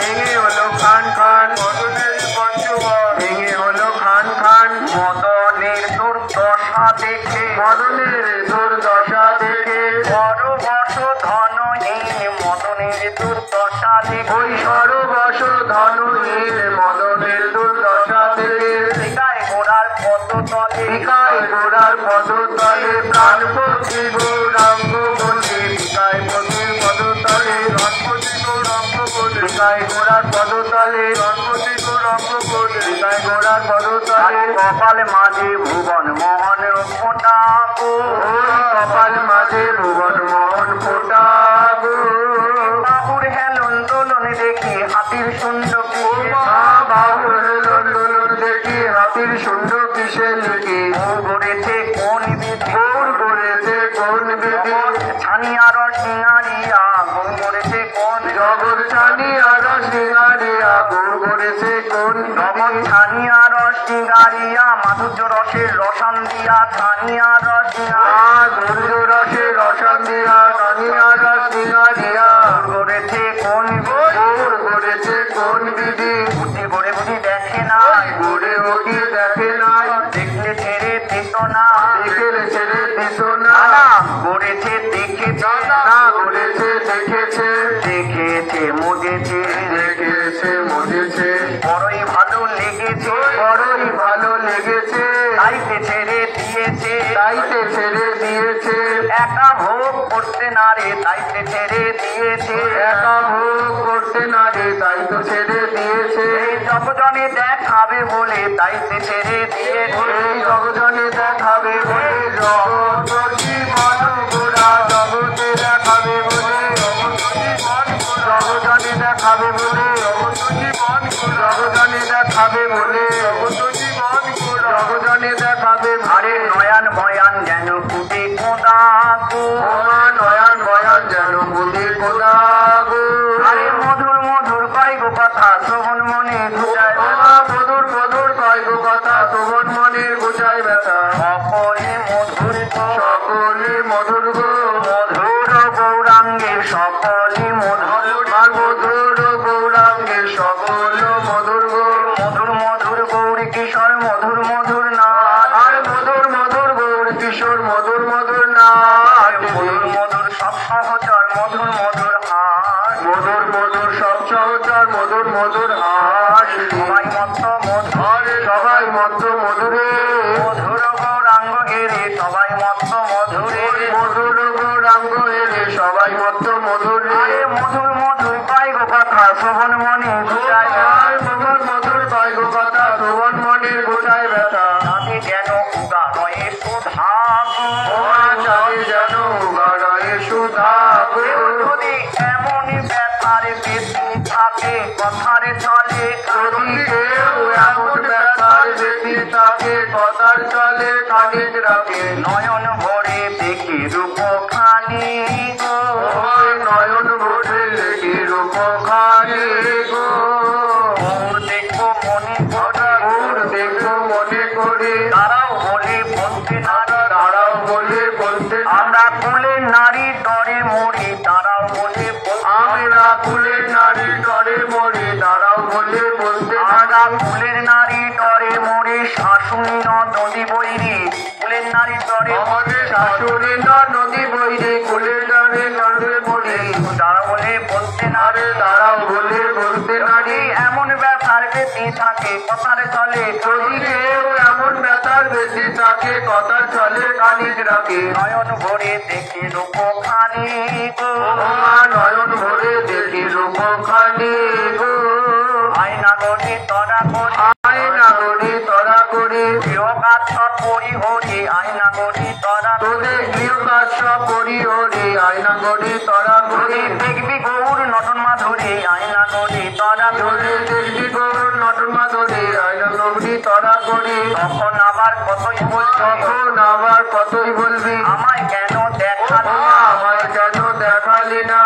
ভেঙে ওই সরবশ ধনু নিয়ে মদনের দুর্দশা থেকে ভিকায় গোড়ার পদতলে ভিকায় গোড়ার পদতলে প্রাণপতি গৌরাঙ্গ বলে ভিকায় পতির পদতলে রণপতি গৌরাঙ্গ বলে ভিকায় গোড়ার পদতলে রণপতি গৌরাঙ্গ বলে ভিকায় গোড়ার পদতলে কপাল মাঝে ভুবন মোহন ফোটা কপাল মাঝে ভুবন মোহন ফোটা বাবুর হেলন দোলন দেখি হাতির শুন্ড বাবুর হেলন দোলন দেখি হাতির শুন্ড কিসে লিখি গড়েছে কোন বিধি গড়েছে কোন বিধি ছানিয়া রস সিঙ্গারিয়া গড়েছে কোন জগৎ ছানিয়া রস সিঙ্গারিয়া গড়েছে কোন জগৎ ছানিয়া রস সিঙ্গারিয়া মাধুর্য রসের রসান দিয়া ছানিয়া রস গরুর রসে রসান দিয়া ছানিয়া রস সিঙ্গারিয়া গড়েছে কোন গড়েছে কোন বিধি বুদ্ধি গড়ে বুদ্ধি দেখে না গড়ে ওটি দেখে নাই দেখলে ছেড়ে দিত না দেখলে ছেড়ে দিত না গড়েছে দেখেছে না গড়েছে দেখেছে দেখেছে মজেছে দেখেছে মজেছে বড়ই ভালো লেগেছে বড়ই ভালো লেগেছে তাইতে ছেড়ে দিয়েছে তাইতে ছেড়ে দিয়েছে একা ভোগ করতে না রে তাইতে ছেড়ে দিয়েছে একা ভোগ করতে না রে তাই তো ছেড়ে দিয়েছে এই জগজনে দেখাবে বলে তাইতে ছেড়ে দিয়েছে এই জগজনে দেখাবে বলে জগৎ জীবন গোড়া জগতে দেখাবে বলে জগজনে দেখাবে বলে জগজনে দেখাবে বলে জগজনে দেখাবে আরে নয়ান বয়ান যেন কুটে কোদা নয়ান বয়ান যেন বুঝে কোদা আরে মধুর মধুর কয়েক কথা শ্রবণ মনে ঘুচায় মধুর মধুর কয়েক কথা শোভন মনের গোচায় ব্যথা সকলে মধুর সকলে মধুর মধুর গৌরাঙ্গের সকলে মধুর মধুর গৌরাঙ্গে সকল মধুর মধুর মধুর গৌরী কিশোর মধুর মধুর না আর মধুর মধুর গৌর কিশোর মধুর মধুর না মধুর মধুর সব সহচর মধুর মধুর হাস মধুর মধুর সব সহচর মধুর মধুর হাস সবাই মত্ত মধুর সবাই মত্ত মধুরে মধুর গৌরাঙ্গ হেরে সবাই মত্ত মধুরে মধুর গৌরাঙ্গ এরে সবাই মত্ত মধুরে মধুর মধুর কয়েক কথা শ্রবণ মনে ঘুচায় মধুর মধুর কয়েক কথা শোভন মনের গোটায় ব্যথা তাতে যেন উগা রয়ে সুধা যেন উগারয়ে সুধা যদি এমন ব্যাপার বেশি থাকে কথার চলে যদি কেউ এমন ব্যাপার বেশি থাকে কথার চলে কানিজ রাখে নয়ন ভরে দেখি রূপ খানি নয়ন ভরে দেখি রূপ খানি দেখবো মনে দেখবো মনে করে তারাও বলে বলতে না তারাও বলে বলতে আমরা কুলে নারী ডরে মরি তারাও বলে আমরা ফুলের নারী ডরে মরি তারাও বলে বলতে আমরা কুলের নারী ডরে মরি শাশুড়ি নদী বৈরি কুলের নারী ডরে আমাদের শাশুড়ি নদী বইরে কুলের ডরে ডরে মরি তারা বলে বলতে না আরে তারাও বলে বলতে নারী এমন ব্যাপার বেশি থাকে কথার চলে যদি কেউ এমন ব্যাপার বেশি থাকে কথার চলে কানিজ রাখে নয়ন ভরে দেখি রূপ খানি নয়ন ভরে দেখি রূপ খানি আয়না গড়ি তরা করি আয়না গড়ি তরা করি গৃহকাজ সব করি হরি আয়না গড়ি তরা তোদের গৃহ কাজ সব করি হরি আয়না গড়ি তরা করি দেখবি গৌর নটন মাধুরী আয়না গড়ি তরা তোদের দেখবি গৌর নটন মাধুরী আয়না গড়ি তরা করি তখন আবার কতই তখন আবার কতই বলবি আমায় কেন দেখালি না আমায় কেন দেখালি না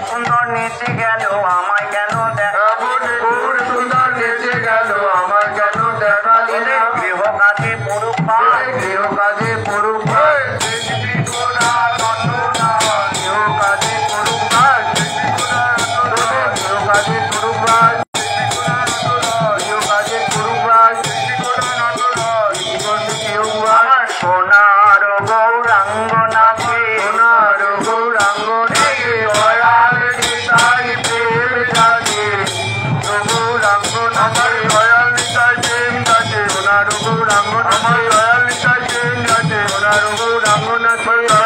সুন্দর নেচে গেল আমায় কেন দেখালি গৌর সুন্দর নেচে গেল আমার কেন দেখালি না গৃহ কাজে পুরুষ গৃহ কাজে পুরুষ সোনার গৌরাঙ্গ নাচে সোনার গৌরাঙ্গ প্রেম গঙ্গনাথে